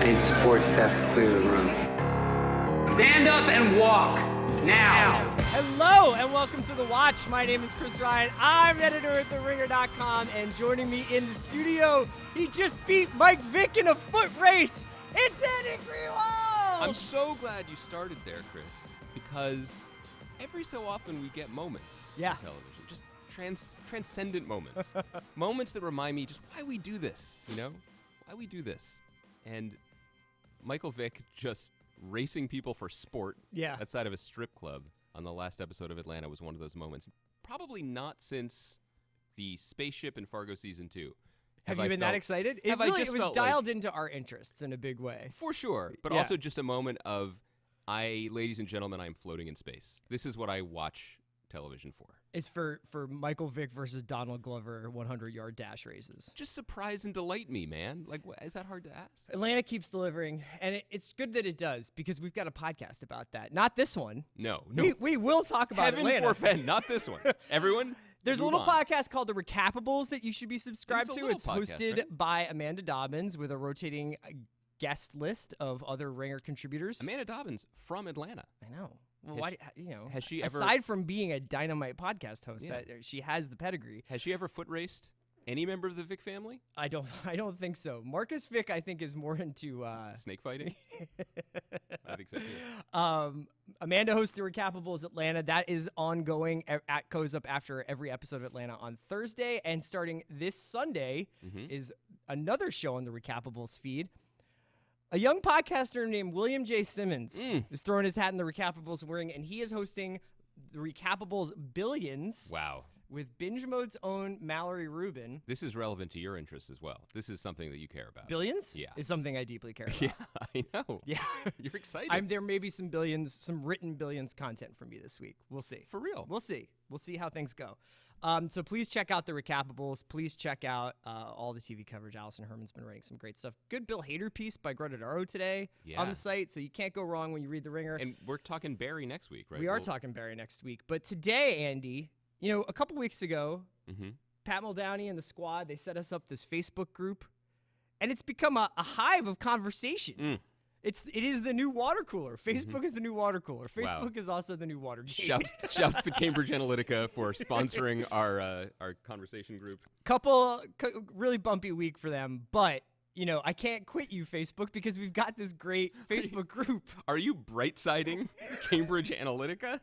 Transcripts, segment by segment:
trained support staff to clear the room. Stand up and walk now. Hello and welcome to The Watch. My name is Chris Ryan. I'm editor at TheRinger.com, and joining me in the studio, he just beat Mike Vick in a foot race. It's Andy Greenwald. I'm so glad you started there, Chris, because every so often we get moments on television, just transcendent moments, moments that remind me just why we do this, why we do this. And Michael Vick just racing people for sport outside of a strip club on the last episode of Atlanta was one of those moments. Probably not since the spaceship in Fargo season 2. Have you been that excited? It was dialed into our interests in a big way. For sure, but also just a moment of, ladies and gentlemen, I'm floating in space. This is what I watch television for. It's for Michael Vick versus Donald Glover 100-yard dash races. Just surprise and delight me, man. Like, is that hard to ask? Atlanta keeps delivering, and it's good that it does, because we've got a podcast about that. Not this one. No. We will talk about Heaven Atlanta. forfend, not this one. Everyone, there's a little podcast called The Recapables that you should be subscribed to. It's hosted right? by Amanda Dobbins with a rotating guest list of other Ringer contributors. Amanda Dobbins from Atlanta. I know. Well, has she ever, aside from being a Dynamite podcast host, that she has the pedigree. Has she ever foot raced any member of the Vick family? I don't think so. Marcus Vick, I think, is more into snake fighting. I think so too. Amanda hosts The Recapables Atlanta. That is ongoing. Goes up after every episode of Atlanta on Thursday, and starting this Sunday is another show on The Recapables feed. A young podcaster named William J. Simmons is throwing his hat in the Recapables ring, and he is hosting the Recapables Billions. Wow. With Binge Mode's own Mallory Rubin. This is relevant to your interests as well. This is something that you care about. Billions? Yeah. Is something I deeply care about. Yeah, I know. Yeah. You're excited. There may be some written Billions content from me this week. We'll see. For real. We'll see. We'll see how things go. So please check out the Recapables. Please check out all the TV coverage. Allison Herman's been writing some great stuff. Good Bill Hader piece by Greta Darrow today on the site, so you can't go wrong when you read The Ringer. And we're talking Barry next week, right? We are talking Barry next week. But today, Andy, a couple weeks ago, Pat Muldowney and the squad, they set us up this Facebook group, and it's become a hive of conversation. It is the new water cooler. Facebook is the new water cooler. Facebook is also the new water gate. Shouts to Cambridge Analytica for sponsoring our conversation group. Really bumpy week for them, but I can't quit you, Facebook, because we've got this great Facebook group. Are you bright-siding Cambridge Analytica?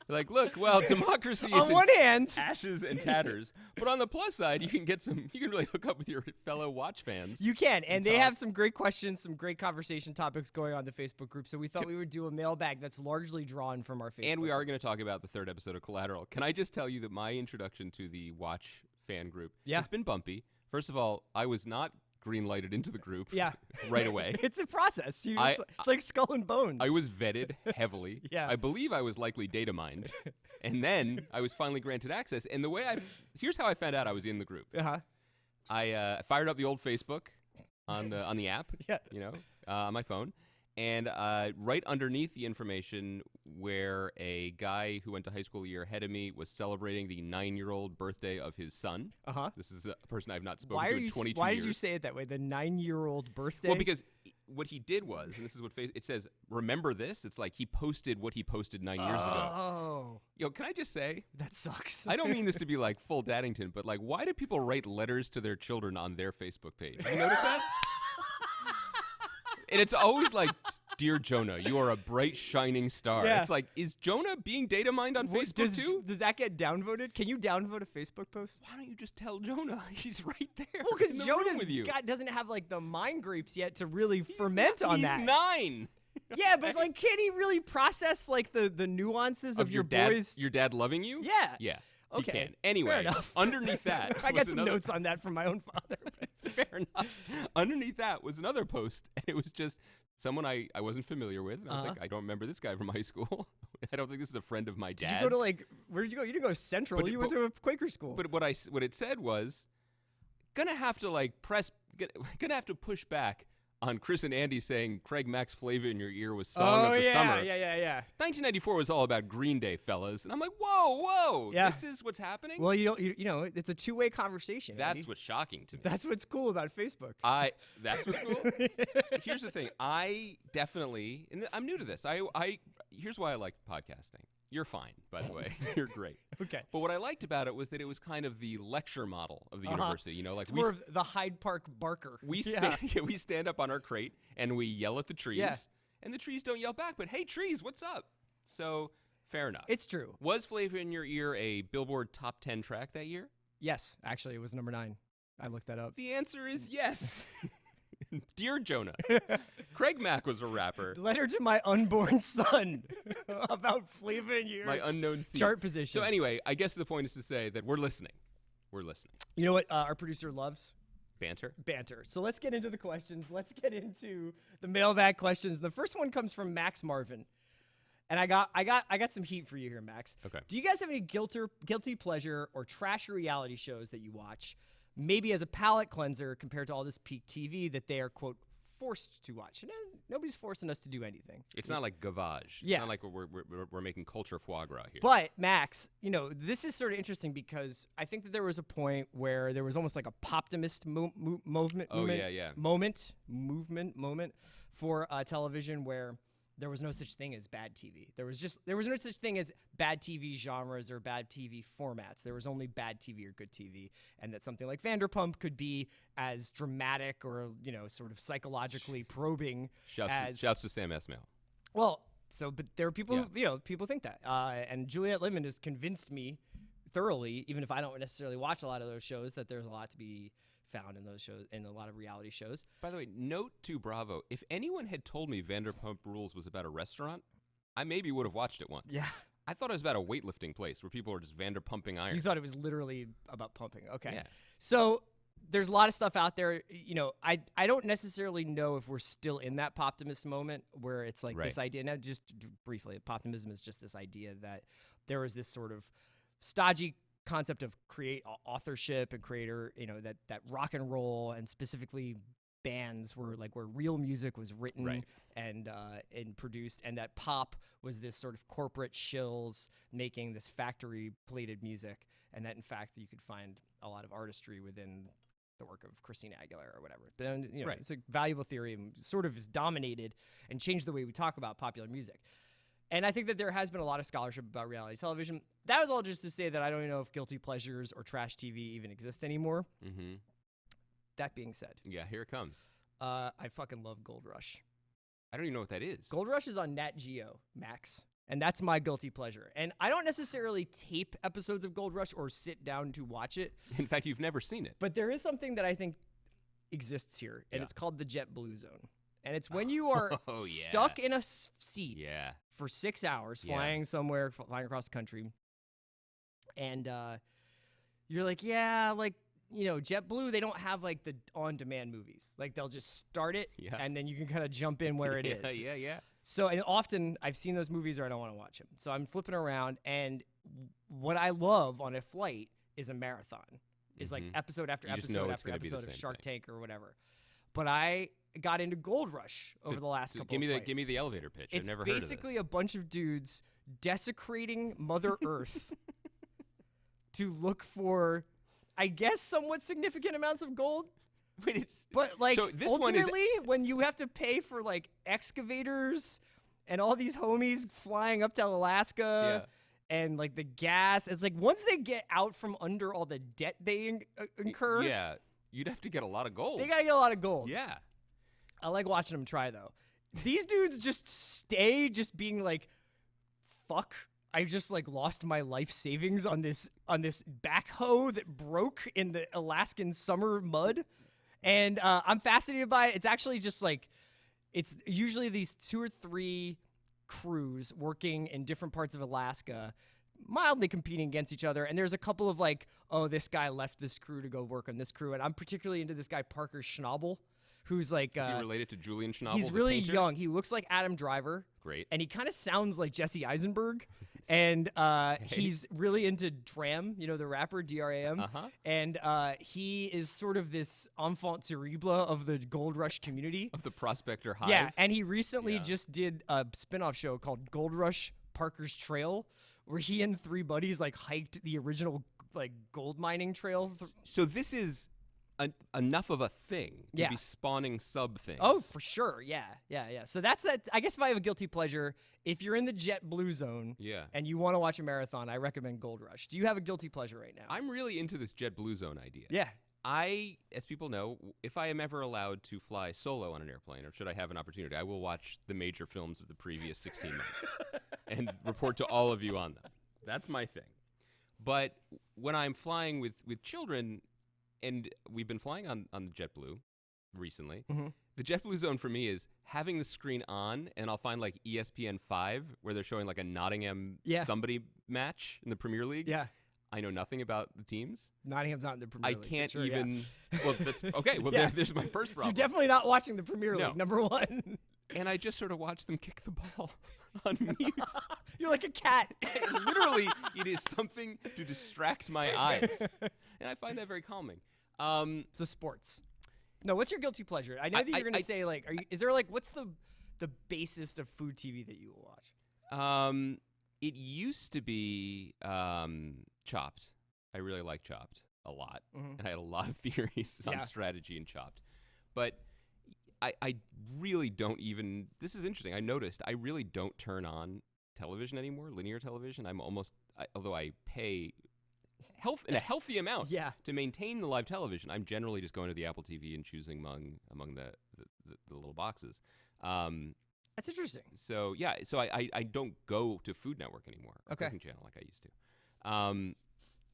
Like, look, well, democracy is on one hand ashes and tatters, but on the plus side, you can really hook up with your fellow Watch fans. You can, and they have some great questions, some great conversation topics going on the Facebook group. So we thought we would do a mailbag that's largely drawn from our Facebook. And we are going to talk about the third episode of Collateral. Can I just tell you that my introduction to the Watch fan group has been bumpy. First of all, I was not green-lighted into the group right away. It's a process. It's like Skull and Bones. I was vetted heavily. I believe I was likely data mined. And then I was finally granted access. And here's how I found out I was in the group. I fired up the old Facebook on the app, on my phone. And right underneath the information where a guy who went to high school a year ahead of me was celebrating the 9-year-old birthday of his son. This is a person I've not spoken to in 22 years. Why did you say it that way, the 9-year-old birthday? Well, because what he did was, and this is what it says, remember this? It's like he posted what he posted 9 years ago. Can I just say? That sucks. I don't mean this to be like full Daddington, but like, why do people write letters to their children on their Facebook page? Have you noticed that? And it's always like, dear Jonah, you are a bright, shining star. It's like, is Jonah being data mined on Facebook too? Does that get downvoted? Can you downvote a Facebook post? Why don't you just tell Jonah? He's right there. Well, because Jonah doesn't have like the mind grapes yet to really ferment on that. He's 9. Yeah, but like, can he really process like the nuances of your boys? Your dad loving you? Yeah. Yeah. Okay. He can. Anyway, fair enough. Underneath that, I got some notes on that from my own father. Fair enough. Underneath that was another post, and it was just someone I wasn't familiar with. And I was like, I don't remember this guy from high school. I don't think this is a friend of my dad's. Did you go to where did you go? You didn't go to Central. You went to a Quaker school. But what it said was, gonna have to push back on Chris and Andy saying Craig Mack's Flavor in Your Ear was Song of the Summer. Yeah. 1994 was all about Green Day, fellas. And I'm like, whoa, this is what's happening? Well, you know, it's a two-way conversation. That's Andy. what's shocking to me. That's what's cool about Facebook. That's what's cool? Here's the thing. I definitely, and I'm new to this. Here's why I like podcasting. You're fine, by the way. You're great. Okay. But what I liked about it was that it was kind of the lecture model of the university. You know, like it's more of the Hyde Park Barker. We stand up on our crate and we yell at the trees, and the trees don't yell back. But hey, trees, what's up? So fair enough. It's true. Was Flavor in Your Ear a Billboard Top 10 track that year? Yes, actually, it was number 9. I looked that up. The answer is yes. Dear Jonah, Craig Mack was a rapper. Letter to my unborn son about Flavor in Your Ear. My unknown seed. Chart position. So anyway, I guess the point is to say that we're listening. We're listening. You know what our producer loves? Banter. So let's get into the questions. Let's get into the mailbag questions. The first one comes from Max Marvin. And I got some heat for you here, Max. Okay. Do you guys have any guilty pleasure or trashy reality shows that you watch, maybe as a palate cleanser compared to all this peak TV that they are, quote, forced to watch? And nobody's forcing us to do anything. It's not like gavage. Yeah. It's not like we're making culture foie gras here. But, Max, you know, this is sort of interesting because I think that there was a point where there was almost like a poptimist movement for television where there was no such thing as bad TV. There was no such thing as bad TV genres or bad TV formats. There was only bad TV or good TV, and that something like Vanderpump could be as dramatic or, you know, sort of psychologically probing. Shouts to Sam Esmail. Well, but there are people who, people think that, and Juliette Lindman has convinced me thoroughly, even if I don't necessarily watch a lot of those shows, that there's a lot to be found in those shows, in a lot of reality shows. By the way, note to Bravo, if anyone had told me Vanderpump Rules was about a restaurant, I maybe would have watched it once. Yeah. I thought it was about a weightlifting place where people were just Vanderpumping iron. You thought it was literally about pumping. Okay. Yeah. So there's a lot of stuff out there. You know, I don't necessarily know if we're still in that poptimist moment where it's like this idea. Now, just briefly, poptimism is just this idea that there is this sort of stodgy concept of authorship and creator, you know, that rock and roll and specifically bands were like where real music was written and produced, and that pop was this sort of corporate shills making this factory plated music, and that in fact you could find a lot of artistry within the work of Christina Aguilera or whatever. But you know, it's a valuable theory and sort of has dominated and changed the way we talk about popular music. And I think that there has been a lot of scholarship about reality television. That was all just to say that I don't even know if guilty pleasures or trash TV even exist anymore. Mm-hmm. That being said. Yeah, here it comes. I fucking love Gold Rush. I don't even know what that is. Gold Rush is on Nat Geo, Max. And that's my guilty pleasure. And I don't necessarily tape episodes of Gold Rush or sit down to watch it. In fact, you've never seen it. But there is something that I think exists here, and it's called the JetBlue Zone. And it's when you are stuck in a seat for 6 hours, flying somewhere, flying across the country. And you're like, JetBlue, they don't have like the on-demand movies. Like they'll just start it, and then you can kind of jump in where it is. Yeah. So, and often I've seen those movies or I don't want to watch them. So I'm flipping around, and what I love on a flight is a marathon. Is like episode after episode after episode of Shark Tank or whatever. But I got into Gold Rush over the last couple of flights. Give me the elevator pitch. I've never heard of this. It's basically a bunch of dudes desecrating Mother Earth to look for, I guess, somewhat significant amounts of gold. But like, so this ultimately, when you have to pay for like excavators and all these homies flying up to Alaska and like the gas, it's like once they get out from under all the debt they incur. Yeah, you'd have to get a lot of gold. They gotta get a lot of gold. Yeah. I like watching them try though. These dudes just stay just being like, fuck, I just like lost my life savings on this backhoe that broke in the Alaskan summer mud. And I'm fascinated by it. It's actually just like, it's usually these 2 or 3 crews working in different parts of Alaska, mildly competing against each other. And there's a couple of like, oh, this guy left this crew to go work on this crew. And I'm particularly into this guy, Parker Schnabel, who's like... Is he related to Julian Schnabel, He's the really painter? young. He looks like Adam Driver. Great. And he kind of sounds like Jesse Eisenberg. And he's really into Dram, the rapper, D-R-A-M. Uh-huh. And he is sort of this enfant terrible of the Gold Rush community. Of the Prospector Hive? Yeah, and he recently just did a spin-off show called Gold Rush Parker's Trail, where he and 3 buddies like hiked the original like gold mining trail. So this is enough of a thing to be spawning sub things. Oh, for sure. Yeah. So that's that. I guess if I have a guilty pleasure, if you're in the JetBlue zone and you want to watch a marathon, I recommend Gold Rush. Do you have a guilty pleasure right now? I'm really into this JetBlue zone idea. Yeah. I, as people know, if I am ever allowed to fly solo on an airplane, or should I have an opportunity, I will watch the major films of the previous 16 months and report to all of you on them. That's my thing. But when I'm flying with children, and we've been flying on the JetBlue recently, the JetBlue zone for me is having the screen on, and I'll find like ESPN 5 where they're showing like a Nottingham somebody match in the Premier League. Yeah. I know nothing about the teams. Nottingham's not in the Premier League. I can't even. Well, that's okay. Well, there's my first problem. So you're definitely not watching the Premier League, number one. And I just sort of watch them kick the ball on mute. You're like a cat. Literally, it is something to distract my eyes, and I find that very calming. So sports. No, what's your guilty pleasure? I know that you're gonna say like, is there like, what's the basest of food TV that you will watch? It used to be Chopped. I really like Chopped a lot, and I had a lot of theories on strategy in Chopped. But I really don't even. This is interesting. I noticed I really don't turn on television anymore, linear television. I'm almost, although I pay in a healthy amount to maintain the live television, I'm generally just going to the Apple TV and choosing among the little boxes. That's interesting. So I don't go to Food Network anymore, cooking channel like I used to.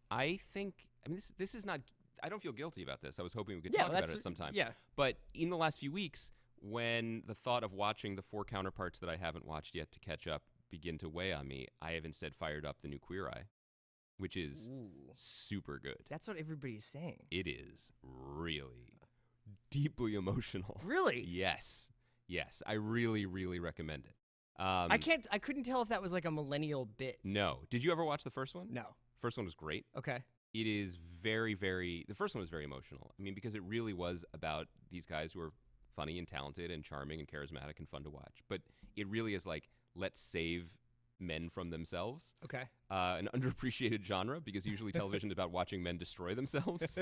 I think, I mean, this is not, I don't feel guilty about this. I was hoping we could talk about it sometime. Yeah. But in the last few weeks, when the thought of watching the 4 counterparts that I haven't watched yet to catch up begin to weigh on me, I have instead fired up the new Queer Eye, which is super good. That's what everybody's saying. It is really deeply emotional. Really? Yes. I really, really recommend it. I couldn't tell if that was like a millennial bit. No. Did you ever watch the first one? No. First one was great. Okay. It is very, very, the first one was very emotional. I mean, because it really was about these guys who are funny and talented and charming and charismatic and fun to watch. But it really is like, let's save men from themselves. Okay. An underappreciated genre, because usually television is about watching men destroy themselves.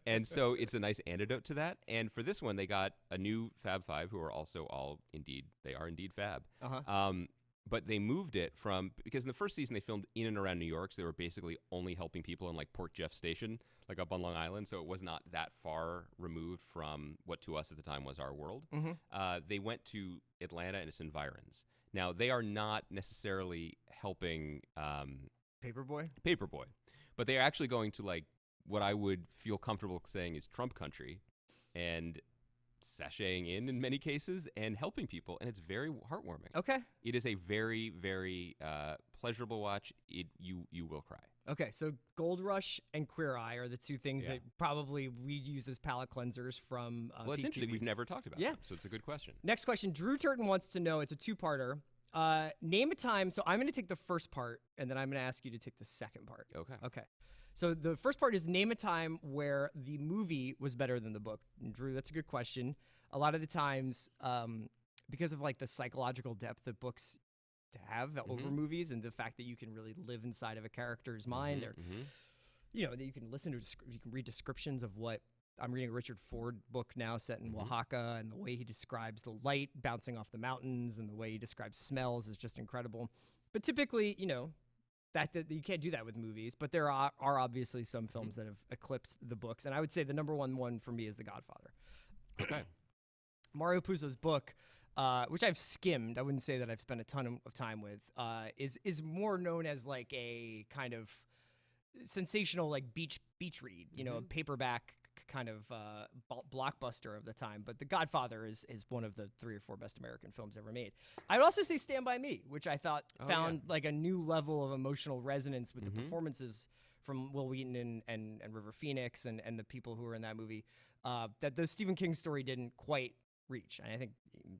And so it's a nice antidote to that. And for this one, they got a new Fab Five, who are also all indeed fab. But they moved it from, because in the first season they filmed in and around New York, so they were basically only helping people in like Port Jeff Station, like up on Long Island, so it was not that far removed from what to us at the time was our world. They went to Atlanta and its environs. Now, they are not necessarily helping Paperboy, but they are actually going to like what I would feel comfortable saying is Trump country, and sashaying in many cases and helping people, and it's very heartwarming. Okay. It is a very, very pleasurable watch. You will cry. Okay, so Gold Rush and Queer Eye are the 2 things that probably we use as palate cleansers from well, it's interesting. We've never talked about them, so it's a good question. Next question. Drew Turton wants to know, it's a 2-parter. Name a time, so I'm going to take the first part, and then I'm going to ask you to take the second part. Okay. So the first part is name a time where the movie was better than the book. And Drew, that's a good question. A lot of the times, because of like the psychological depth that books have over movies, and the fact that you can really live inside of a character's mind, or that you can you can read descriptions of what. I'm reading a Richard Ford book now set in Oaxaca, and the way he describes the light bouncing off the mountains and the way he describes smells is just incredible. But typically, that you can't do that with movies, but there are obviously some films that have eclipsed the books, and I would say the number one for me is The Godfather. Okay. Mario Puzo's book, which I've skimmed, I wouldn't say that I've spent a ton of time with, is more known as like a kind of sensational like beach read, a paperback kind of blockbuster of the time. But The Godfather is one of the 3 or 4 best American films ever made. I would also say Stand By Me, which I thought found like a new level of emotional resonance with the performances from Will Wheaton and River Phoenix and the people who were in that movie, that the Stephen King story didn't quite reach. And I think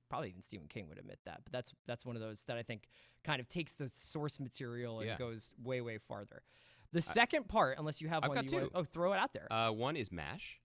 probably even Stephen King would admit that. But that's one of those that I think kind of takes the source material and goes way, way farther. The second part, unless you have I've one, got two. Throw it out there. One is MASH.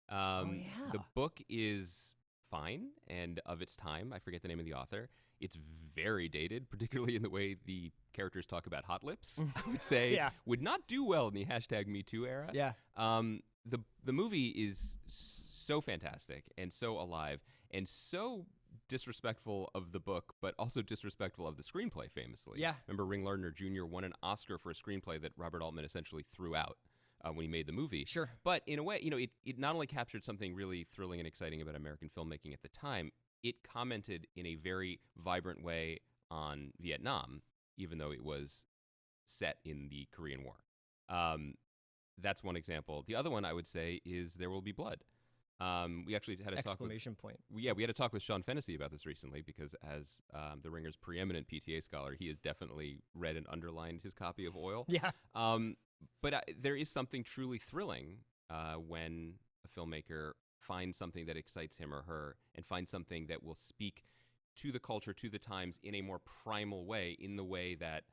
The book is fine and of its time. I forget the name of the author. It's very dated, particularly in the way the characters talk about hot lips. I would say would not do well in the #MeToo era. Yeah. The movie is so fantastic and so alive and so disrespectful of the book, but also disrespectful of the screenplay, famously. Yeah. Remember, Ring Lardner Jr. won an Oscar for a screenplay that Robert Altman essentially threw out when he made the movie. Sure. But in a way, it not only captured something really thrilling and exciting about American filmmaking at the time, it commented in a very vibrant way on Vietnam, even though it was set in the Korean War. That's one example. The other one I would say is There Will Be Blood. We actually had a exclamation point. We had a talk with Sean Fennessy about this recently because as The Ringer's preeminent PTA scholar, he has definitely read and underlined his copy of Oil. Yeah. But there is something truly thrilling when a filmmaker finds something that excites him or her and finds something that will speak to the culture, to the times in a more primal way, in the way that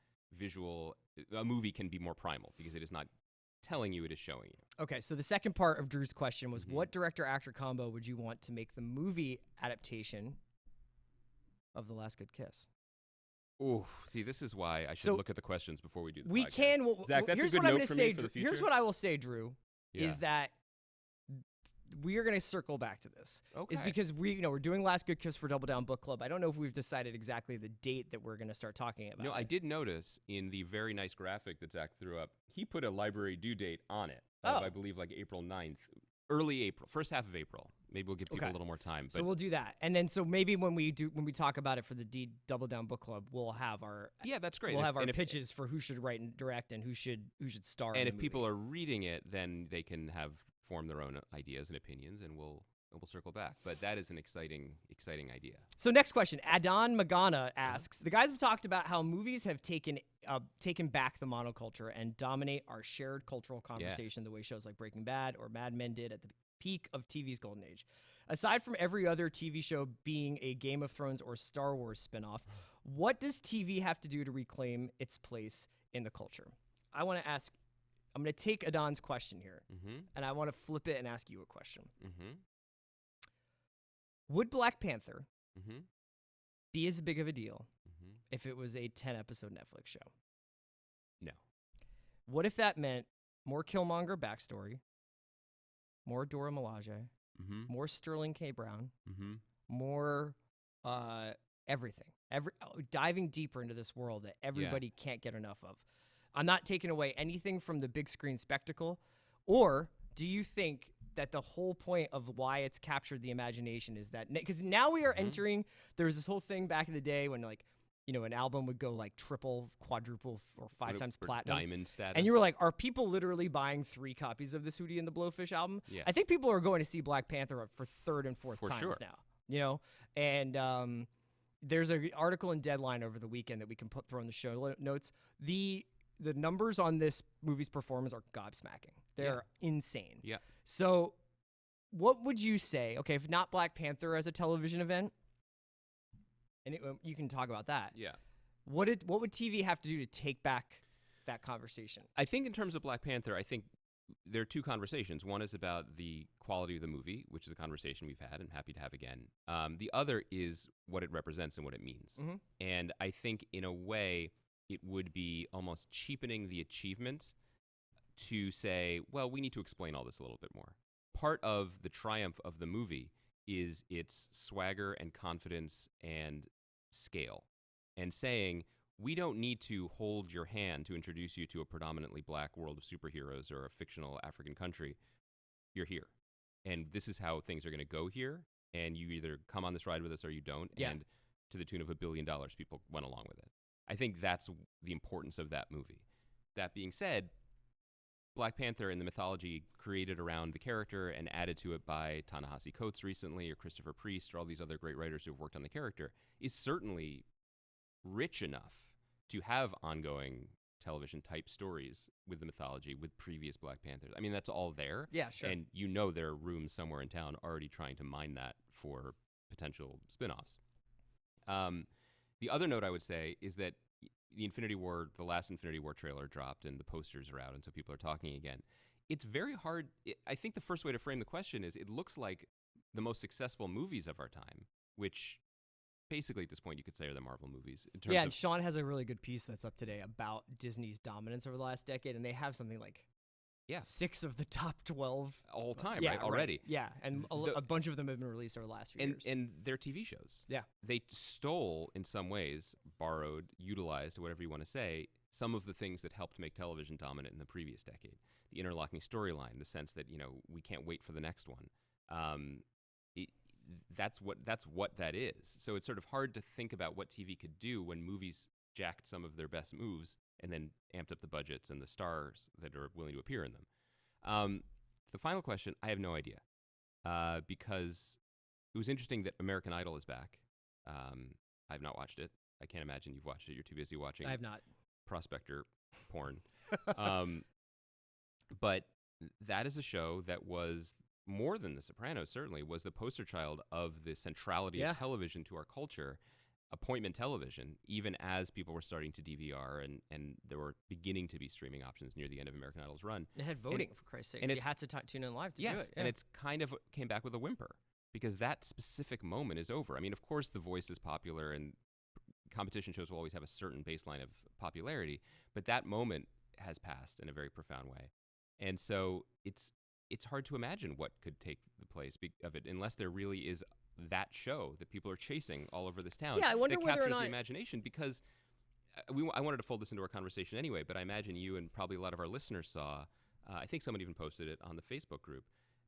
a movie can be more primal because it is not telling you, it is showing you. Okay, so the second part of Drew's question was, what director-actor combo would you want to make the movie adaptation of The Last Good Kiss? Ooh, see, this is why I should look at the questions before we do the podcast. Zach, that's a good note for me for the future. Here's what I will say, Drew, is that we are going to circle back to this. Okay. Is because we're doing Last Good Kiss for Double Down Book Club. I don't know if we've decided exactly the date that we're going to start talking about. No, I did notice in the very nice graphic that Zach threw up, he put a library due date on it. I believe like April 9th, early April, first half of April. Maybe we'll give people a little more time. But so we'll do that. And then so maybe when we talk about it for the Double Down Book Club, we'll have our that's great. We'll have our pitches for who should write and direct and who should star. And if people are reading it, then they can form their own ideas and opinions, and we'll circle back. But that is an exciting idea. So next question, Adon Magana asks, the guys have talked about how movies have taken back the monoculture and dominate our shared cultural conversation the way shows like Breaking Bad or Mad Men did at the peak of TV's golden age. Aside from every other TV show being a Game of Thrones or Star Wars spinoff, what does TV have to do to reclaim its place in the culture? I'm going to take Adon's question here, and I want to flip it and ask you a question. Would Black Panther be as big of a deal if it was a 10-episode Netflix show? No. What if that meant more Killmonger backstory, more Dora Milaje, more Sterling K. Brown, more everything, diving deeper into this world that everybody can't get enough of? I'm not taking away anything from the big screen spectacle, or do you think that the whole point of why it's captured the imagination is that because now we are entering, there was this whole thing back in the day when an album would go like triple, quadruple, or 5 times platinum. Diamond status. And you were like, are people literally buying 3 copies of this Hootie and the Blowfish album? Yes. I think people are going to see Black Panther for 3rd and 4th times now, And there's an article in Deadline over the weekend that we can throw in the show notes. The numbers on this movie's performance are gobsmacking. They're insane. Yeah. So what would you say, okay, if not Black Panther as a television event, and you can talk about that. Yeah. What would TV have to do to take back that conversation? I think in terms of Black Panther, I think there are 2 conversations. One is about the quality of the movie, which is a conversation we've had and happy to have again. The other is what it represents and what it means. And I think in a way, it would be almost cheapening the achievement to say, well, we need to explain all this a little bit more. Part of the triumph of the movie is its swagger and confidence and scale, and saying, we don't need to hold your hand to introduce you to a predominantly black world of superheroes or a fictional African country. You're here. And this is how things are going to go here, and you either come on this ride with us or you don't. And to the tune of $1 billion, people went along with it. I think that's the importance of that movie. That being said, Black Panther and the mythology created around the character and added to it by Ta-Nehisi Coates recently, or Christopher Priest, or all these other great writers who have worked on the character, is certainly rich enough to have ongoing television type stories with the mythology, with previous Black Panthers. I mean, that's all there. Yeah, sure. And there are rooms somewhere in town already trying to mine that for potential spin-offs. The other note I would say is that the last Infinity War trailer dropped and the posters are out, and so people are talking again. It's very hard. I think the first way to frame the question is it looks like the most successful movies of our time, which basically at this point you could say are the Marvel movies. In terms and Sean has a really good piece that's up today about Disney's dominance over the last decade, and they have something like 6 of the top 12 all time, right? Already. Right. Yeah, and a bunch of them have been released over the last few years. And they're TV shows. Yeah. They stole, in some ways, borrowed, utilized, whatever you want to say, some of the things that helped make television dominant in the previous decade. The interlocking storyline, the sense that, we can't wait for the next one. That's what that is. So it's sort of hard to think about what TV could do when movies jacked some of their best moves and then amped up the budgets and the stars that are willing to appear in them. The final question, I have no idea, because it was interesting that American Idol is back. I've not watched it. I can't imagine you've watched it. You're too busy watching. I have not. Prospector porn. But that is a show that was more than The Sopranos, certainly, was the poster child of the centrality of television to our culture, appointment television, even as people were starting to DVR and there were beginning to be streaming options near the end of American Idol's run. It had voting, for Christ's sake. And you had to tune in live to do it. Yes, and it's kind of came back with a whimper because that specific moment is over. I mean, of course, The Voice is popular and competition shows will always have a certain baseline of popularity, but that moment has passed in a very profound way. And so it's hard to imagine what could take the place of it unless there really is that show that people are chasing all over this town. Yeah, I wonder that whether captures or not the imagination because I wanted to fold this into our conversation anyway, but I imagine you and probably a lot of our listeners saw, I think someone even posted it on the Facebook group.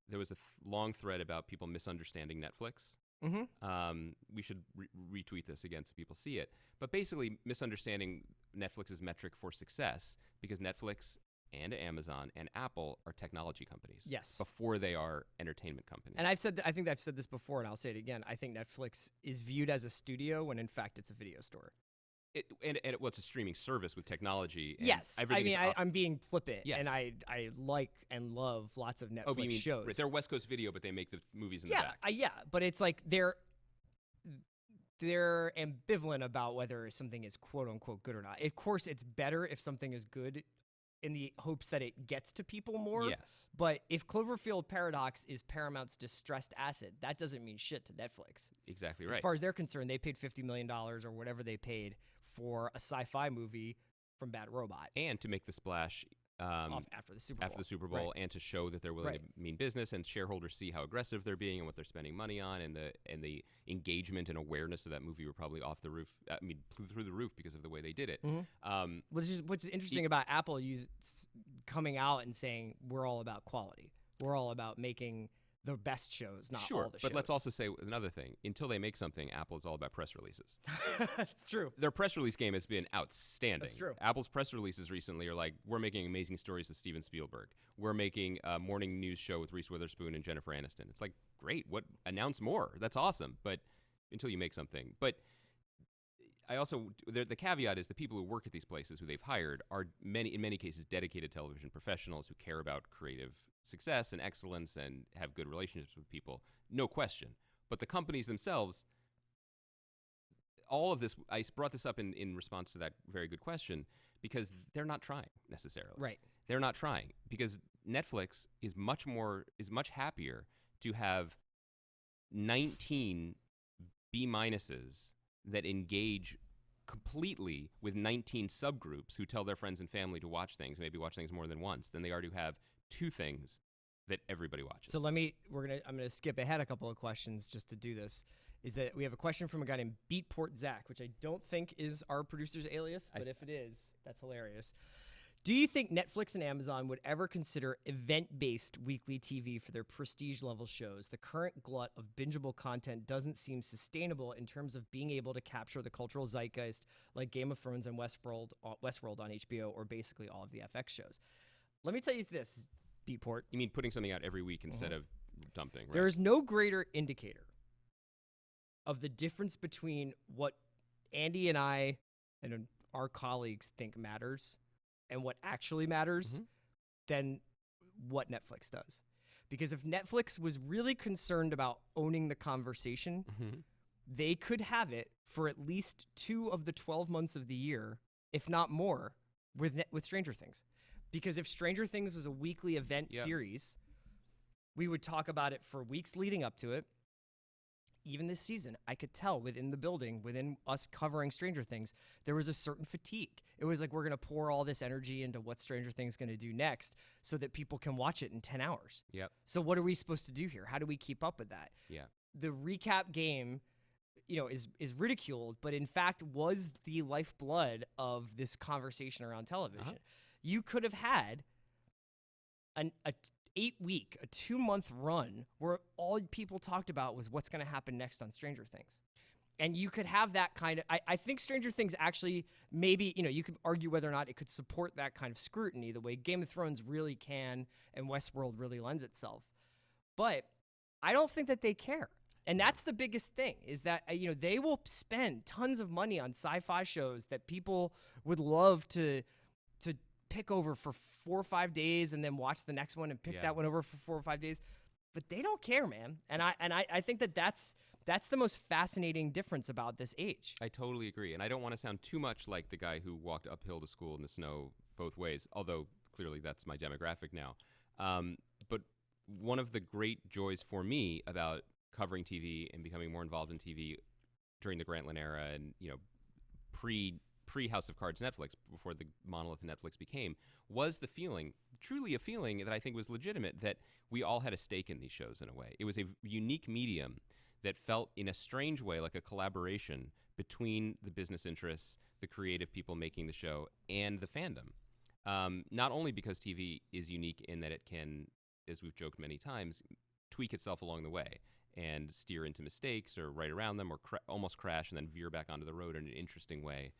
There was a long thread about people misunderstanding Netflix. Mm-hmm. We should retweet this again so people see it. But basically misunderstanding Netflix's metric for success because Netflix and Amazon and Apple are technology companies. Yes. Before they are entertainment companies. And I think I've said this before, and I'll say it again. I think Netflix is viewed as a studio when in fact it's a video store. It's a streaming service with technology. And yes. I'm being flippant. Yes. And I like and love lots of Netflix shows. Right, they're West Coast Video, but they make the movies in the back. But it's like they're ambivalent about whether something is quote unquote good or not. Of course, it's better if something is good in the hopes that it gets to people more. Yes. But if Cloverfield Paradox is Paramount's distressed asset, that doesn't mean shit to Netflix. Exactly right. As far as they're concerned, they paid $50 million or whatever they paid for a sci-fi movie from Bad Robot. And to make the splash after the Super Bowl. And to show that they're willing to mean business and shareholders see how aggressive they're being and what they're spending money on and the engagement and awareness of that movie were probably off the roof. Through the roof because of the way they did it. Mm-hmm. What's interesting about Apple coming out and saying we're all about quality. We're all about making the best shows, not all the shows. But let's also say another thing. Until they make something, Apple is all about press releases. That's true. Their press release game has been outstanding. That's true. Apple's press releases recently are like, we're making amazing stories with Steven Spielberg. We're making a morning news show with Reese Witherspoon and Jennifer Aniston. It's like, great, announce more. That's awesome. But until you make something. But I also, the caveat is the people who work at these places who they've hired are in many cases dedicated television professionals who care about creative success and excellence and have good relationships with people, no question. But the companies themselves, all of this, I brought this up in response to that very good question because they're not trying necessarily. Right. They're not trying because Netflix is much happier to have 19 B-minuses that engage completely with 19 subgroups who tell their friends and family to watch things, maybe watch things more than once, than they are to have 2 things that everybody watches. So I'm gonna skip ahead a couple of questions just to do this. Is that we have a question from a guy named Beatport Zach, which I don't think is our producer's alias, but if it is, that's hilarious. Do you think Netflix and Amazon would ever consider event-based weekly TV for their prestige-level shows? The current glut of bingeable content doesn't seem sustainable in terms of being able to capture the cultural zeitgeist like Game of Thrones and Westworld on HBO or basically all of the FX shows. Let me tell you this, Beatport. You mean putting something out every week instead of dumping, right? There is no greater indicator of the difference between what Andy and I and our colleagues think matters and what actually matters than what Netflix does. Because if Netflix was really concerned about owning the conversation, they could have it for at least 2 of the 12 months of the year, if not more, with Stranger Things. Because if Stranger Things was a weekly event series, we would talk about it for weeks leading up to it. Even this season, I could tell within the building, within us covering Stranger Things, there was a certain fatigue. It was like, we're going to pour all this energy into what Stranger Things is going to do next so that people can watch it in 10 hours. Yep. So what are we supposed to do here? How do we keep up with that? Yeah. The recap game, is ridiculed, but in fact was the lifeblood of this conversation around television. You could have had a 8-week, a 2-month run where all people talked about was what's going to happen next on Stranger Things. And you could have that kind of, I think Stranger Things actually maybe, you could argue whether or not it could support that kind of scrutiny the way Game of Thrones really can and Westworld really lends itself. But I don't think that they care. And that's the biggest thing, is that, they will spend tons of money on sci-fi shows that people would love to pick over for 4 or 5 days and then watch the next one and pick that one over for 4 or 5 days. But they don't care, man. And I think that's the most fascinating difference about this age. I totally agree. And I don't want to sound too much like the guy who walked uphill to school in the snow both ways, although clearly that's my demographic now. But one of the great joys for me about covering TV and becoming more involved in TV during the Grantland era and, pre House of Cards Netflix, before the monolith Netflix became, was the feeling, truly a feeling that I think was legitimate, that we all had a stake in these shows in a way. It was a unique medium that felt in a strange way like a collaboration between the business interests, the creative people making the show, and the fandom. Not only because TV is unique in that it can, as we've joked many times, tweak itself along the way and steer into mistakes or right around them or almost crash and then veer back onto the road in an interesting way.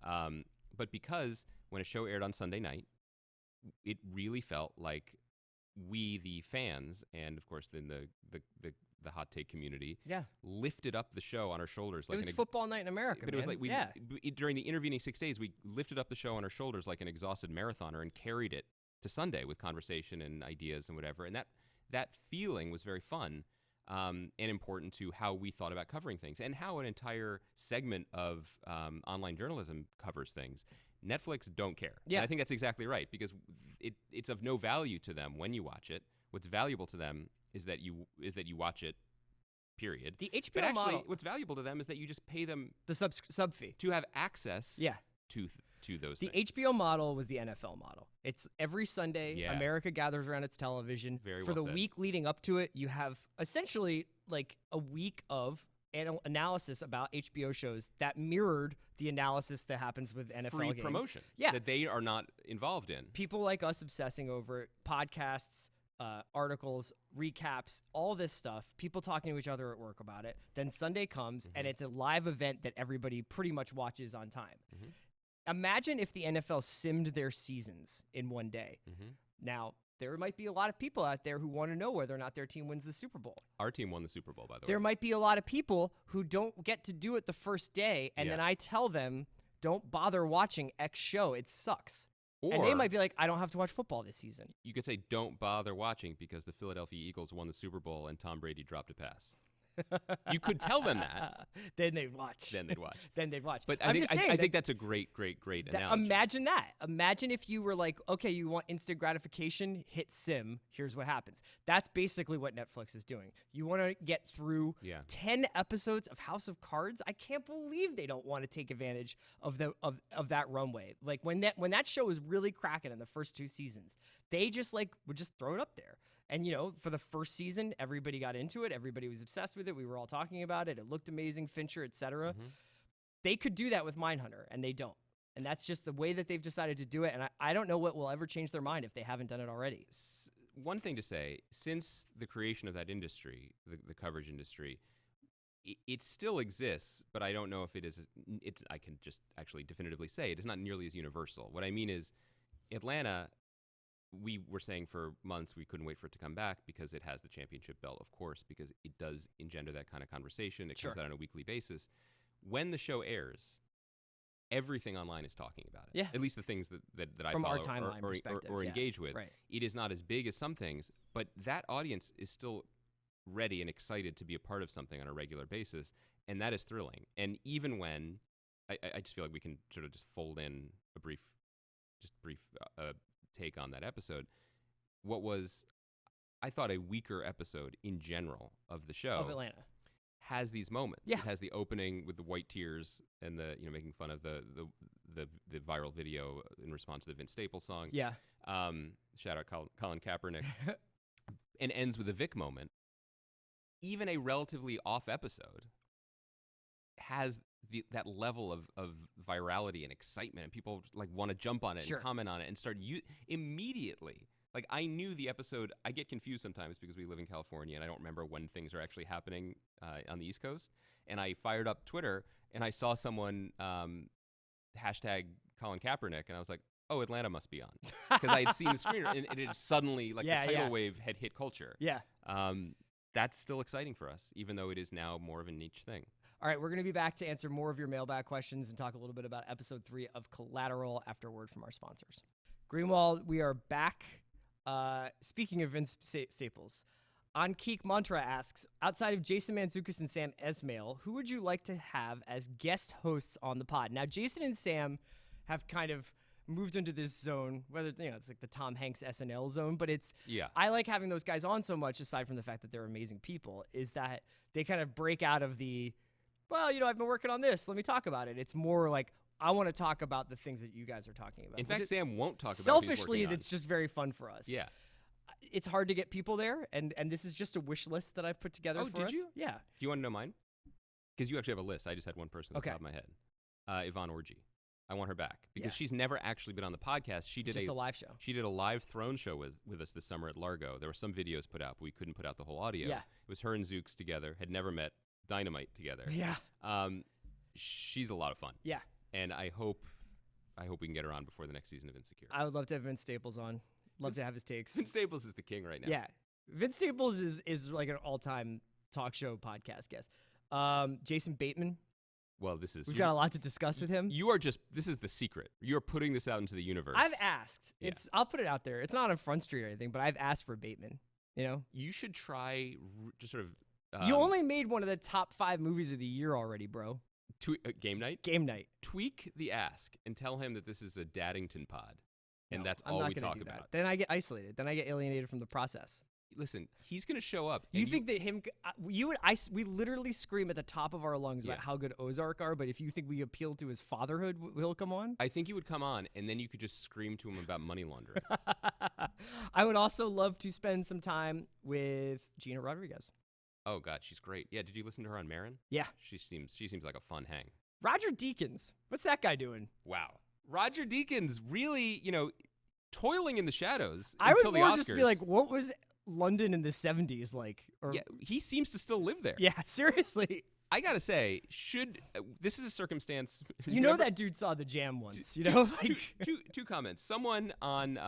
But because when a show aired on Sunday night, it really felt like we, the fans, and of course then the hot take community, lifted up the show on our shoulders. Like it was football night in America, but man. It was like during the intervening 6 days, we lifted up the show on our shoulders like an exhausted marathoner and carried it to Sunday with conversation and ideas and whatever. And that feeling was very fun. And important to how we thought about covering things and how an entire segment of online journalism covers things. Netflix don't care. Yeah. And I think that's exactly right, because it's of no value to them when you watch it. What's valuable to them is that you watch it, period. The HBO but actually, model, what's valuable to them is that you just pay them the sub fee to have access to those the things. HBO model was the NFL model. It's every Sunday, America gathers around its television. Very For well the said. week leading up to it, you have essentially like a week of analysis about HBO shows that mirrored the analysis that happens with NFL Free games. promotion that they are not involved in. People like us obsessing over it, podcasts, articles, recaps, all this stuff, people talking to each other at work about it. Then Sunday comes and it's a live event that everybody pretty much watches on time. Imagine if the NFL simmed their seasons in one day. Now, there might be a lot of people out there who want to know whether or not their team wins the Super Bowl. Our team won the Super Bowl, by the way. There might be a lot of people who don't get to do it the first day, and then I tell them, don't bother watching X show. It sucks. And they might be like, I don't have to watch football this season. You could say, don't bother watching because the Philadelphia Eagles won the Super Bowl and Tom Brady dropped a pass. You could tell them that. Then they'd watch. But I think that's a great analogy. Imagine that. Imagine if you were like, okay, you want instant gratification, hit sim, here's what happens. That's basically what Netflix is doing. You want to get through 10 episodes of House of Cards? I can't believe they don't want to take advantage of that runway. Like when that show was really cracking in the first 2 seasons, they just would just throw it up there. And, for the first season, everybody got into it. Everybody was obsessed with it. We were all talking about it. It looked amazing, Fincher, etc. They could do that with Mindhunter, and they don't. And that's just the way that they've decided to do it. And I don't know what will ever change their mind if they haven't done it already. One thing to say, since the creation of that industry, the coverage industry, it still exists, but I don't know if it is. I can just actually definitively say it is not nearly as universal. What I mean is Atlanta, we were saying for months we couldn't wait for it to come back because it has the championship belt, of course, because it does engender that kind of conversation. It comes out on a weekly basis. When the show airs, everything online is talking about it. Yeah. At least the things that I From follow our timeline perspective, or yeah. engage with. Right. It is not as big as some things, but that audience is still ready and excited to be a part of something on a regular basis, and that is thrilling. And even when I just feel like we can sort of just fold in a brief take on that episode. What was, I thought, a weaker episode in general of the show Of Atlanta. has these moments. Yeah. It has the opening with the white tears and the making fun of the viral video in response to the Vince Staples song. Yeah. Shout out Colin Kaepernick. And ends with a Vic moment. Even a relatively off episode has that level of virality and excitement, and people like want to jump on it and comment on it and start immediately. Like, I knew the episode. I get confused sometimes because we live in California and I don't remember when things are actually happening on the East Coast. And I fired up Twitter and I saw someone hashtag Colin Kaepernick, and I was like, oh, Atlanta must be on, because I had seen the screener and it had suddenly, like, the tidal wave had hit culture. Yeah. That's still exciting for us, even though it is now more of a niche thing. All right, we're going to be back to answer more of your mailbag questions and talk a little bit about episode 3 of Collateral after a word from our sponsors. Greenwald, we are back. Speaking of Vince Staples, On Keek Mantra asks, outside of Jason Mantzoukas and Sam Esmail, who would you like to have as guest hosts on the pod? Now, Jason and Sam have kind of moved into this zone, whether it's like the Tom Hanks SNL zone, but I like having those guys on so much, aside from the fact that they're amazing people, is that they kind of break out of the, well, I've been working on this, let me talk about it. It's more like, I want to talk about the things that you guys are talking about. In fact, Sam won't talk about selfishly, it's just very fun for us. Yeah. It's hard to get people there, and this is just a wish list that I've put together for us. Oh, did you? Yeah. Do you want to know mine? Because you actually have a list. I just had one person at the top of my head. Yvonne Orji. I want her back because she's never actually been on the podcast. She did just a live show. She did a live throne show with us this summer at Largo. There were some videos put out, but we couldn't put out the whole audio. Yeah. It was her and Zooks together, had never met, Dynamite together. Yeah. She's a lot of fun. Yeah. And I hope we can get her on before the next season of Insecure. I would love to have Vince Staples on. Love to have his takes. Vince Staples is the king right now. Yeah. Vince Staples is like an all-time talk show podcast guest. Jason Bateman. Well, we've got a lot to discuss with him. This is the secret. You're putting this out into the universe. I've asked. Yeah. I'll put it out there. It's not on Front Street or anything, but I've asked for Bateman. You should try just sort of. You only made one of the top 5 movies of the year already, bro. Game night? Game night. Tweak the ask and tell him that this is a Daddington pod. And that's all we talk about. Then I get isolated. Then I get alienated from the process. Listen, he's going to show up. You think that we literally scream at the top of our lungs about how good Ozark are, but if you think we appeal to his fatherhood, he'll come on? I think he would come on, and then you could just scream to him about money laundering. I would also love to spend some time with Gina Rodriguez. Oh, God, she's great. Yeah, did you listen to her on Marin? Yeah. She seems like a fun hang. Roger Deakins. What's that guy doing? Wow. Roger Deakins really, toiling in the shadows I until would the Oscars. Just be like, what was London in the 70s like? Yeah, he seems to still live there. Yeah, seriously. I gotta say, this is a circumstance. That dude saw the Jam once. Two comments. Someone on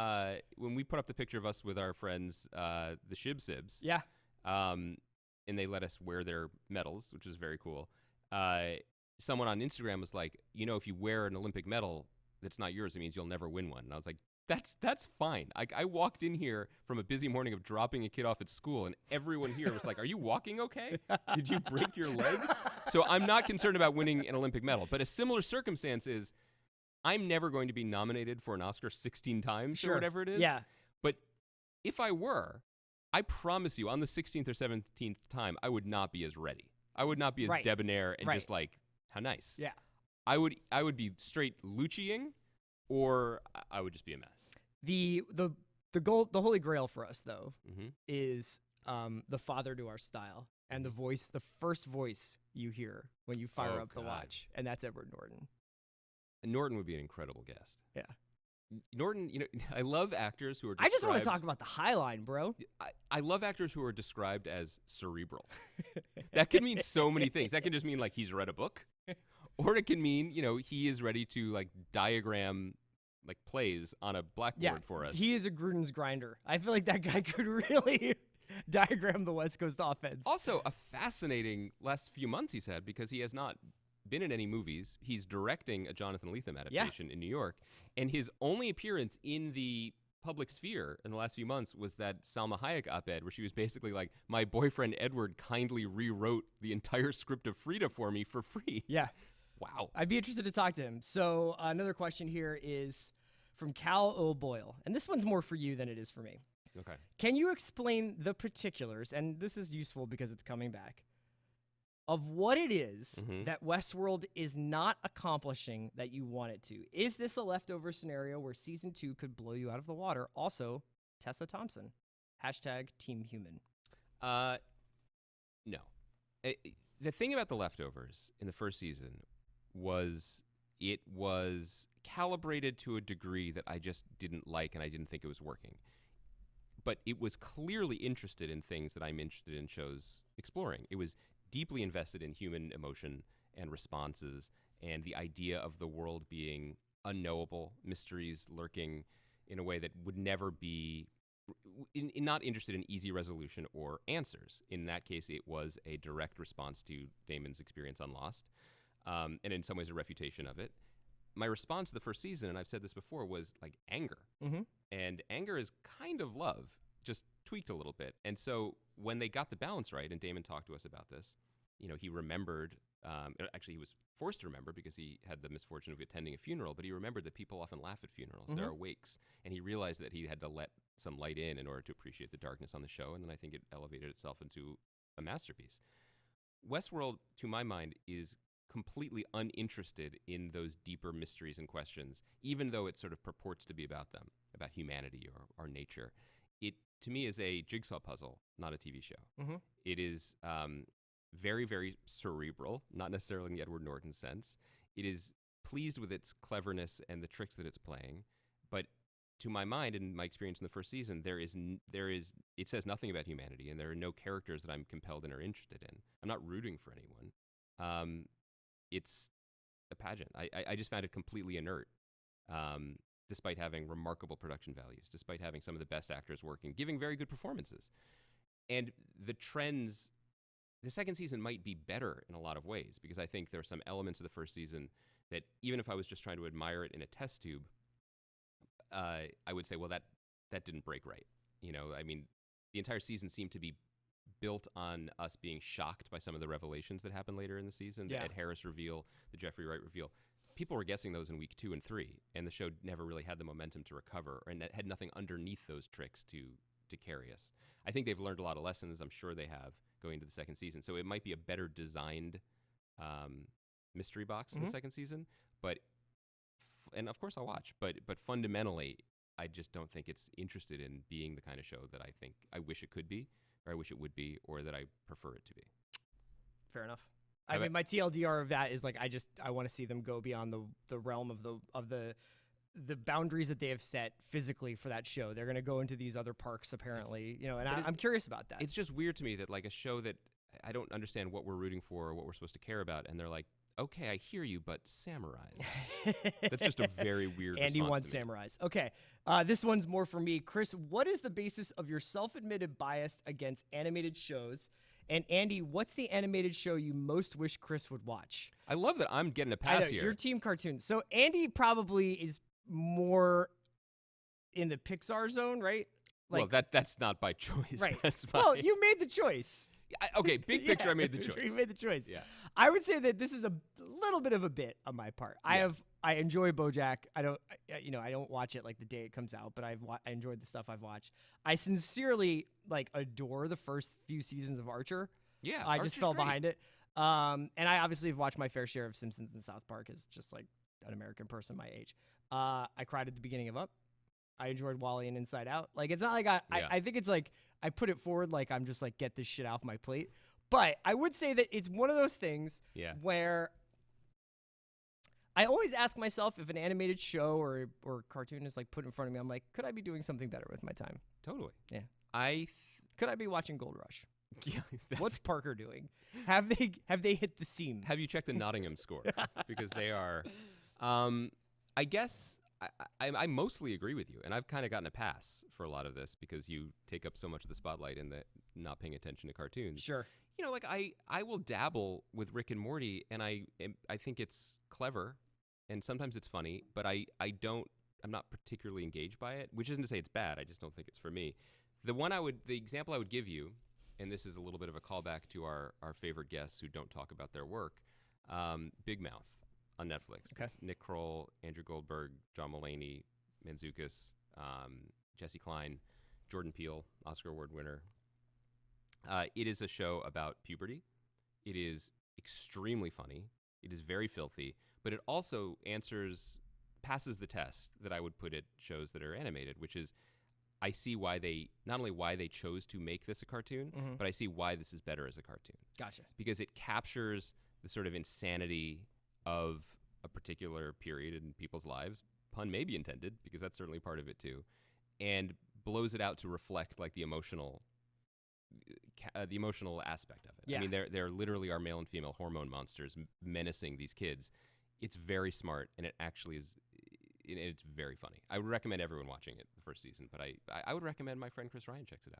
when we put up the picture of us with our friends, the Shib Sibs. Yeah. And they let us wear their medals, which was very cool. Someone on Instagram was like, if you wear an Olympic medal that's not yours, it means you'll never win one. And I was like, that's fine. I walked in here from a busy morning of dropping a kid off at school, and everyone here was like, are you walking okay? Did you break your leg? So I'm not concerned about winning an Olympic medal. But a similar circumstance is I'm never going to be nominated for an Oscar 16 times or whatever it is. Yeah. But if I were, I promise you on the 16th or 17th time, I would not be as ready. I would not be as debonair and just like, how nice. Yeah. I would be straight Lucciing, or I would just be a mess. The holy grail for us though is the father to our style, and the first voice you hear when you fire up the watch, and that's Edward Norton. Norton would be an incredible guest. Yeah. Norton, I love actors who are described... I just want to talk about the High Line, bro. I love actors who are described as cerebral. That can mean so many things. That can just mean, like, he's read a book. Or it can mean, he is ready to, like, diagram, like, plays on a blackboard for us. He is a Gruden's grinder. I feel like that guy could really diagram the West Coast offense. Also, a fascinating last few months he's had, because he has not been in any movies. He's directing a Jonathan Lethem adaptation in New York, and his only appearance in the public sphere in the last few months was that Salma Hayek op-ed where she was basically like, my boyfriend Edward kindly rewrote the entire script of Frida for me for free. Yeah. Wow. I'd be interested to talk to him. So another question here is from Cal O'Boyle, and this one's more for you than it is for me. Okay. Can you explain the particulars, and this is useful because it's coming back, of what it is that Westworld is not accomplishing that you want it to? Is this a leftover scenario where season 2 could blow you out of the water? Also, Tessa Thompson, #TeamHuman. No. The thing about the leftovers in the first season was it was calibrated to a degree that I just didn't like, and I didn't think it was working. But it was clearly interested in things that I'm interested in shows exploring. It was deeply invested in human emotion and responses and the idea of the world being unknowable, mysteries lurking in a way that would never be not interested in easy resolution or answers. In that case, it was a direct response to Damon's experience on Lost, and in some ways a refutation of it. My response to the first season, and I've said this before, was like anger. And anger is kind of love, just tweaked a little bit. And so when they got the balance right, and Damon talked to us about this, he remembered, actually he was forced to remember because he had the misfortune of attending a funeral, but he remembered that people often laugh at funerals. There are wakes. And he realized that he had to let some light in order to appreciate the darkness on the show. And then I think it elevated itself into a masterpiece. Westworld, to my mind, is completely uninterested in those deeper mysteries and questions, even though it sort of purports to be about them, about humanity or our nature. It, to me, is a jigsaw puzzle, not a TV show. It is very, very cerebral, not necessarily in the Edward Norton sense. It is pleased with its cleverness and the tricks that it's playing, but to my mind, and my experience in the first season, it says nothing about humanity, and there are no characters that I'm compelled in or interested in. I'm not rooting for anyone. It's a pageant. I just found it completely inert, despite having remarkable production values, despite having some of the best actors working, giving very good performances. And the trends, the second season might be better in a lot of ways, because I think there are some elements of the first season that even if I was just trying to admire it in a test tube, I would say, well, that didn't break right. I mean, the entire season seemed to be built on us being shocked by some of the revelations that happened later in the season. The Ed Harris reveal, the Jeffrey Wright reveal. People were guessing those in week 2 and 3, and the show never really had the momentum to recover, and had nothing underneath those tricks to carry us. I think they've learned a lot of lessons. I'm sure they have going into the second season. So it might be a better designed mystery box in the second season. But and of course I'll watch. But fundamentally, I just don't think it's interested in being the kind of show that I think I wish it could be, or I wish it would be, or that I prefer it to be. Fair enough. I mean, my TLDR of that is like I want to see them go beyond the realm of the boundaries that they have set physically for that show. They're going to go into these other parks apparently, and I'm curious about that. It's just weird to me that like a show that I don't understand what we're rooting for or what we're supposed to care about, and they're like, okay, I hear you, but samurais. That's just a very weird Andy response wants to me. samurais. Okay, this one's more for me. Chris, what is the basis of your self-admitted bias against animated shows? And Andy, what's the animated show you most wish Chris would watch? I love that I'm getting a pass here. You're team cartoons. So Andy probably is more in the Pixar zone, right? Well, that's not by choice. Right. That's by... Well, you made the choice. Okay, big picture, I made the choice. You made the choice. Yeah. I would say that this is a little bit of a bit on my part. Yeah. I enjoy BoJack. I don't watch it like the day it comes out, but I enjoyed the stuff I've watched. I sincerely adore the first few seasons of Archer. Yeah, I just fell behind it. And I obviously have watched my fair share of Simpsons and South Park as just like an American person my age. I cried at the beginning of Up. I enjoyed Wall-E and Inside Out. Like, it's not like I think it's like I put it forward like I'm just like, get this shit off my plate. But I would say that it's one of those things where I always ask myself if an animated show or cartoon is like put in front of me, I'm like, could I be doing something better with my time? Totally. Yeah. Could I be watching Gold Rush? Yeah, What's Parker doing? Have they hit the seam? Have you checked the Nottingham score? Because they are. I guess I mostly agree with you, and I've kind of gotten a pass for a lot of this because you take up so much of the spotlight in the not paying attention to cartoons. Sure. You know, like I will dabble with Rick and Morty, and I think it's clever, and sometimes it's funny, but I'm not particularly engaged by it, which isn't to say it's bad. I just don't think it's for me. The example I would give you, and this is a little bit of a callback to our favorite guests who don't talk about their work, Big Mouth on Netflix. Okay. It's Nick Kroll, Andrew Goldberg, John Mulaney, Mantzoukas, Jesse Klein, Jordan Peele, Oscar Award winner. It is a show about puberty. It is extremely funny. It is very filthy, but it also passes the test that I would put at shows that are animated, which is I see not only why they chose to make this a cartoon, but I see why this is better as a cartoon. Gotcha. Because it captures the sort of insanity of a particular period in people's lives. Pun may be intended, because that's certainly part of it too, and blows it out to reflect like the emotional aspect of it. Yeah. I mean, there literally are male and female hormone monsters menacing these kids. It's very smart, and it actually is. It's very funny. I would recommend everyone watching it the first season, but I would recommend my friend Chris Ryan checks it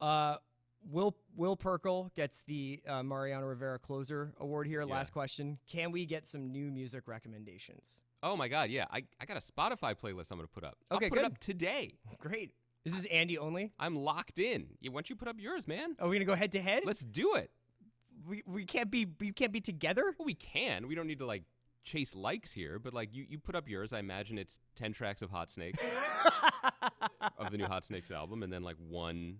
out. Will Perkle gets the Mariano Rivera Closer Award here. Yeah. Last question: can we get some new music recommendations? Oh my God, yeah! I got a Spotify playlist I'm going to put up. Okay, I'll put it up today. Great. This is Andy only. I'm locked in. Why don't you put up yours, man? Are we gonna go head to head? Let's do it. We can't be together. Well, we can. We don't need to like chase likes here, but like you put up yours. I imagine it's 10 tracks of Hot Snakes of the new Hot Snakes album, and then like one.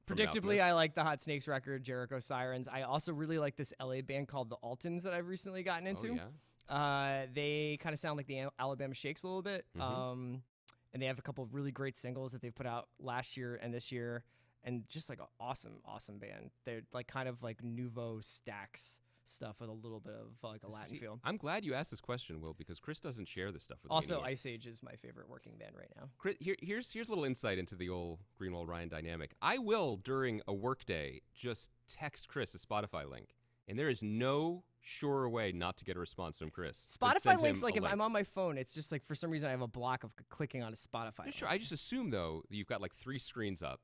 Predictably, I like the Hot Snakes record, Jericho Sirens. I also really like this LA band called the Altons that I've recently gotten into. Oh, yeah? They kind of sound like the Alabama Shakes a little bit. And they have a couple of really great singles that they've put out last year and this year, and just like an awesome band. They're like kind of like Nouveau Stax stuff with a little bit of like a Latin feel. I'm glad you asked this question, Will, because Chris doesn't share this stuff with also, me. Also, Ice Age is my favorite working band right now. Chris, here's a little insight into the old Greenwald Ryan dynamic. I will, during a workday, just text Chris a Spotify link, and there is no surer way not to get a response from Chris. Spotify links, like if I'm on my phone, it's just like for some reason I have a block of clicking on a Spotify link. Sure, I just assume though that you've got like 3 screens up,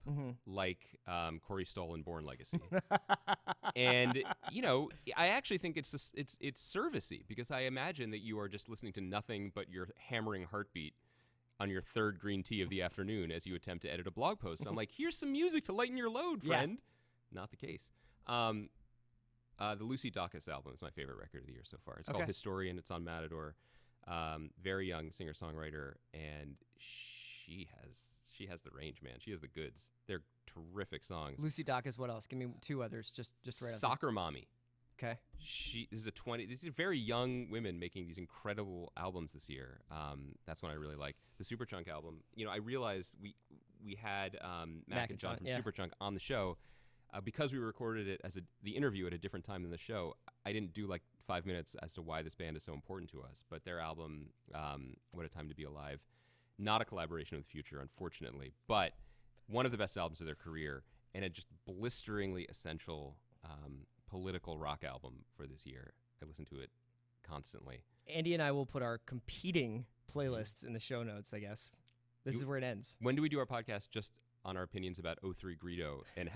like Corey Stoll in Bourne Legacy, and you know I actually think it's servicey, because I imagine that you are just listening to nothing but your hammering heartbeat on your third green tea of the afternoon as you attempt to edit a blog post. And I'm like, here's some music to lighten your load, friend. Yeah. Not the case. The Lucy Dacus album is my favorite record of the year so far. It's called Historian. It's on Matador. Very young singer-songwriter, and she has the range, man. She has the goods. They're terrific songs. Lucy Dacus, what else? Give me 2 others, just right off. Soccer Mommy. Okay. These are very young women making these incredible albums this year. That's one I really like. The Superchunk album. You know, I realized we had Mac and John from Superchunk on the show. Because we recorded it as the interview at a different time than the show, I didn't do like 5 minutes as to why this band is so important to us. But their album, What a Time to Be Alive, not a collaboration with Future, unfortunately, but one of the best albums of their career, and a just blisteringly essential political rock album for this year. I listen to it constantly. Andy and I will put our competing playlists in the show notes, I guess. This is where it ends. When do we do our podcast just on our opinions about O3 Greedo and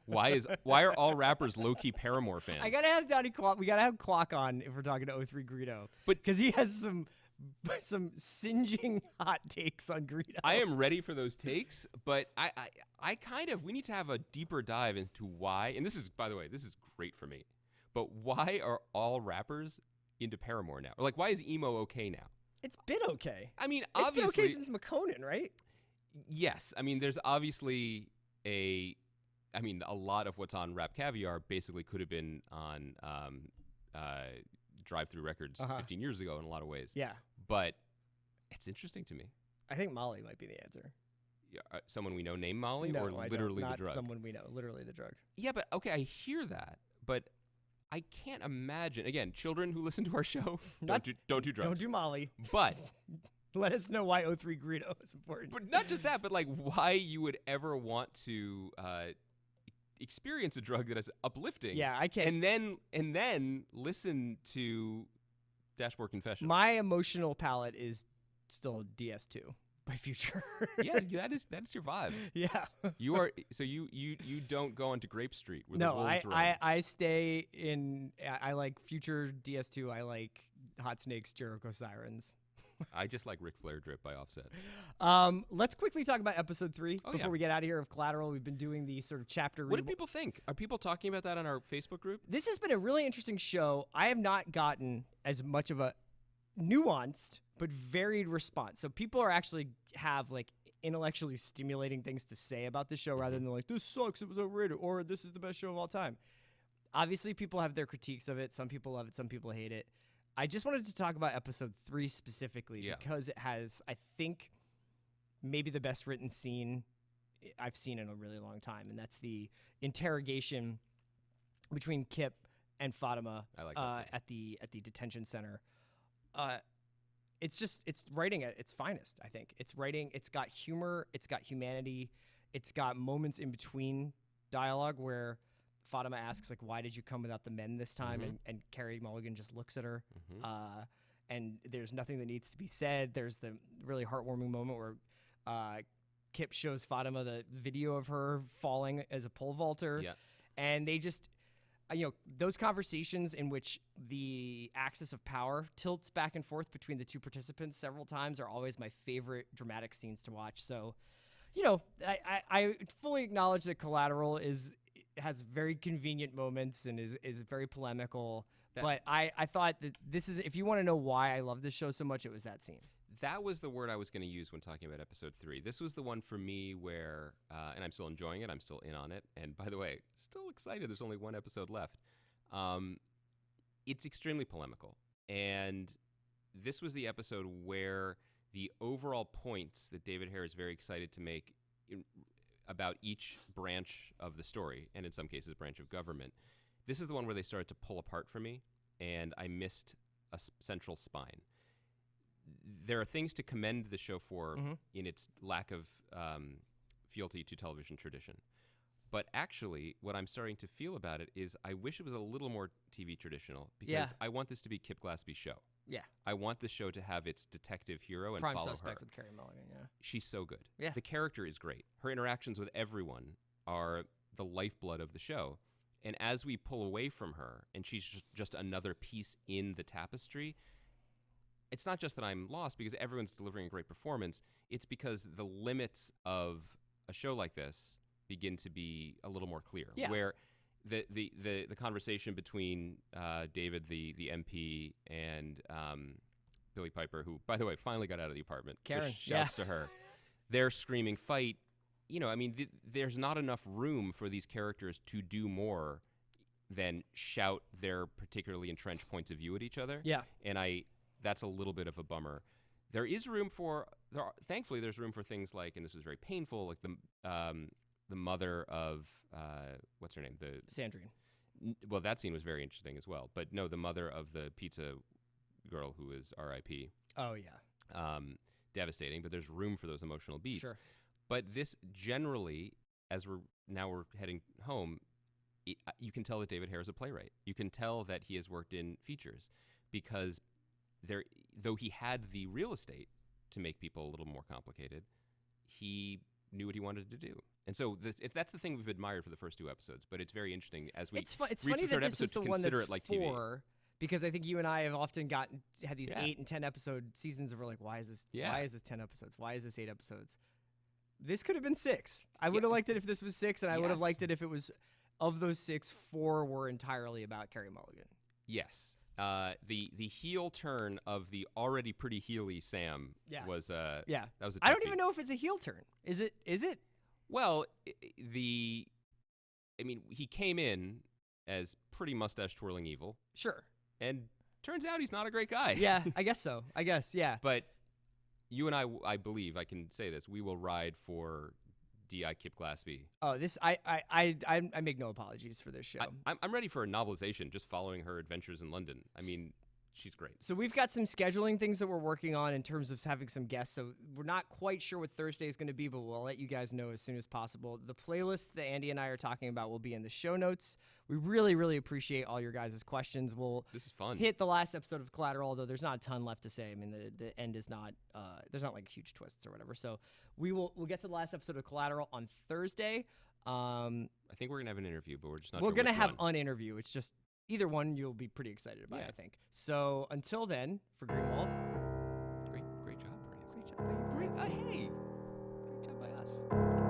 why are all rappers low-key Paramore fans? I gotta have Donnie Kwok. We gotta have Kwok on if we're talking to O3 Greedo, but because he has some singeing hot takes on Greedo. I am ready for those takes, but we need to have a deeper dive into why. And this is, by the way, this is great for me. But why are all rappers into Paramore now? Or like, why is emo okay now? It's been okay. I mean, it's obviously, been okay since McConan, right? Yes. I mean, there's obviously a lot of what's on Rap Caviar basically could have been on Drive-Thru Records 15 years ago in a lot of ways. Yeah. But it's interesting to me. I think Molly might be the answer. Yeah, someone we know named Molly, no, or literally the drug? Not someone we know, literally the drug. Yeah, but okay, I hear that, but I can't imagine. Again, children who listen to our show, don't do drugs. Don't do Molly. But let us know why O3 Greedo is important. But not just that, but like why you would ever want to experience a drug that is uplifting. Yeah, I can't. And then listen to Dashboard Confession. My emotional palette is still DS2. by future. Yeah, that is your vibe. Yeah. You are you don't go onto Grape Street where the No, wolves roam. I stay in. I like future DS2. I like Hot Snakes, Jericho Sirens. I just like Ric Flair drip by Offset. Let's quickly talk about episode 3 before we get out of here of Collateral. We've been doing the sort of chapter. What do people think? Are people talking about that on our Facebook group? This has been a really interesting show. I have not gotten as much of a nuanced but varied response. So people are actually have like intellectually stimulating things to say about the show rather than like, this sucks, it was overrated, or this is the best show of all time. Obviously, people have their critiques of it. Some people love it, some people hate it. I just wanted to talk about episode 3 specifically because it has, I think, maybe the best written scene I've seen in a really long time, and that's the interrogation between Kip and Fatima at the detention center. It's writing at its finest, I think. It's got humor, it's got humanity, it's got moments in between dialogue where Fatima asks, like, why did you come without the men this time? And Carey Mulligan just looks at her. And there's nothing that needs to be said. There's the really heartwarming moment where Kip shows Fatima the video of her falling as a pole vaulter. Yeah. And they just, those conversations in which the axis of power tilts back and forth between the two participants several times are always my favorite dramatic scenes to watch. So, I fully acknowledge that Collateral has very convenient moments and is very polemical. But I thought that this is, if you want to know why I love this show so much, it was that scene. That was the word I was going to use when talking about episode 3. This was the one for me where, and I'm still enjoying it, I'm still in on it. And by the way, still excited, there's only one episode left. It's extremely polemical. And this was the episode where the overall points that David Hare is very excited to make about each branch of the story, and in some cases, branch of government. This is the one where they started to pull apart for me, and I missed a central spine. There are things to commend the show for in its lack of fealty to television tradition. But actually, what I'm starting to feel about it is I wish it was a little more TV traditional, because I want this to be Kip Glaspie's show. Yeah. I want the show to have its detective hero and Prime follow suspect her. With Carey Mulligan, She's so good. Yeah. The character is great. Her interactions with everyone are the lifeblood of the show. And as we pull away from her, and she's just another piece in the tapestry, it's not just that I'm lost because everyone's delivering a great performance. It's because the limits of a show like this begin to be a little more clear. Yeah. Where the conversation between David, the MP, and Billy Piper, who, by the way, finally got out of the apartment. Karen, so shouts to her. Their screaming fight. There's not enough room for these characters to do more than shout their particularly entrenched points of view at each other. Yeah. And that's a little bit of a bummer. There is room for, thankfully, there's room for things like, and this was very painful, like the mother of, what's her name? Sandrine. Well, that scene was very interesting as well. But no, the mother of the pizza girl who is R.I.P. Oh, yeah. Devastating, but there's room for those emotional beats. Sure. But this generally, as we're heading home, you can tell that David Hare is a playwright. You can tell that he has worked in features because though he had the real estate to make people a little more complicated, he knew what he wanted to do. And so that's the thing we've admired for the first 2 episodes. But it's very interesting as we it's reach funny the third that this episode is the to one consider that's it like 4, TV. because I think you and I have often had these 8 and 10 episode seasons of we're like, why is this 10 episodes? Why is this 8 episodes? This could have been 6. I would have liked it if this was 6, and I would have liked it if it was, of those 6, 4 were entirely about Carey Mulligan. Yes. The heel turn of the already pretty heely Sam was that was a tough I don't even know if it's a heel turn. Is it? Well, he came in as pretty mustache twirling evil. Sure. And turns out he's not a great guy. Yeah, I guess so. Yeah. But you and I believe I can say this. We will ride for D.I. Kip Glaspie. Oh, this I make no apologies for this show. I'm ready for a novelization, just following her adventures in London. I mean, She's great. So we've got some scheduling things that we're working on in terms of having some guests. So we're not quite sure what Thursday is going to be, but we'll let you guys know as soon as possible. The playlist that Andy and I are talking about will be in the show notes. We really, really appreciate all your guys' questions. This is fun. Hit the last episode of Collateral, although there's not a ton left to say. I mean, the end is not, there's not like huge twists or whatever. So we'll get to the last episode of Collateral on Thursday. I think we're going to have an interview, but we're just not We're sure going to which have one. an interview. It's just either one you'll be pretty excited about, Yeah. I think. So until then, for Greenwald. Great job, Brandon. Great job by you. Hey. Great job by us.